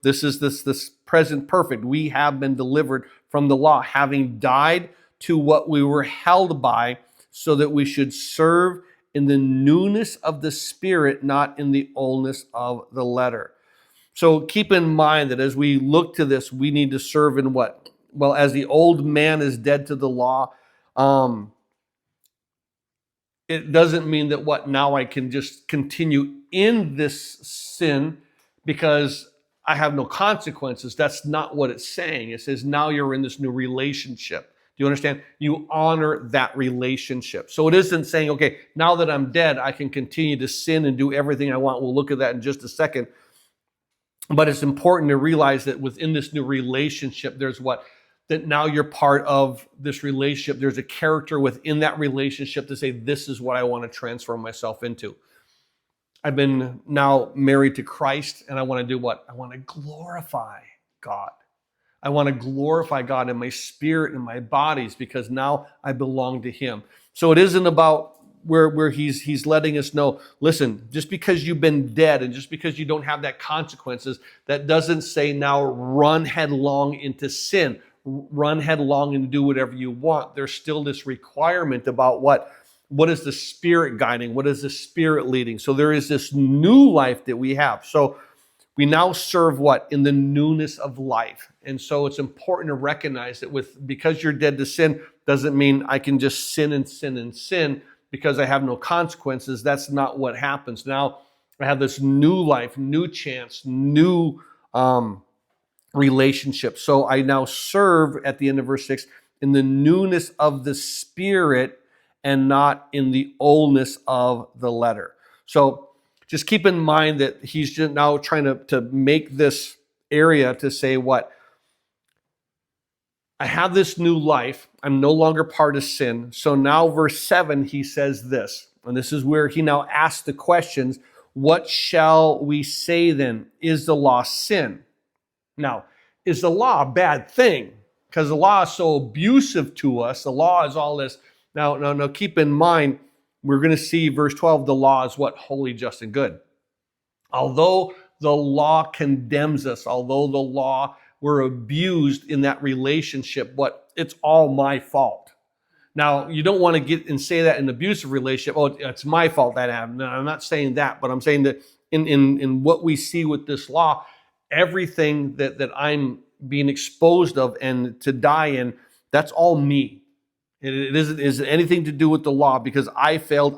This is this present perfect. We have been delivered from the law, having died to what we were held by, so that we should serve in the newness of the Spirit, not in the oldness of the letter. So keep in mind that as we look to this, we need to serve in what? Well, as the old man is dead to the law, it doesn't mean that what now I can just continue in this sin because I have no consequences. That's not what it's saying. It says now you're in this new relationship. Do you understand? You honor that relationship. So it isn't saying, okay, now that I'm dead, I can continue to sin and do everything I want. We'll look at that in just a second. But it's important to realize that within this new relationship, there's what? That now you're part of this relationship. There's a character within that relationship to say, this is what I want to transform myself into. I've been now married to Christ, and I want to do what? I want to glorify God. I want to glorify God in my spirit and my bodies, because now I belong to Him. So it isn't about where he's letting us know, listen, just because you've been dead and just because you don't have that consequences, that doesn't say now run headlong into sin, run headlong and do whatever you want. There's still this requirement about what is the Spirit guiding, what is the Spirit leading. So there is this new life that we have. So we now serve what? In the newness of life. And so it's important to recognize that because you're dead to sin doesn't mean I can just sin and sin and sin because I have no consequences. That's not what happens. Now I have this new life, new chance, new relationship. So I now serve, at the end of verse 6, in the newness of the Spirit and not in the oldness of the letter. So just keep in mind that he's just now trying to make this area to say what? I have this new life. I'm no longer part of sin. So now verse 7, he says this, and this is where he now asks the questions, what shall we say then? Is the law sin? Now, is the law a bad thing? Because the law is so abusive to us. The law is all this. Now, keep in mind, we're going to see verse 12, the law is what? Holy, just, and good. Although the law condemns us, although the law, we're abused in that relationship, but it's all my fault. Now, you don't want to get and say that in an abusive relationship, oh, it's my fault that happened. No, I'm not saying that, but I'm saying that in what we see with this law, everything that I'm being exposed of and to die in, that's all me. It isn't anything to do with the law, because I failed.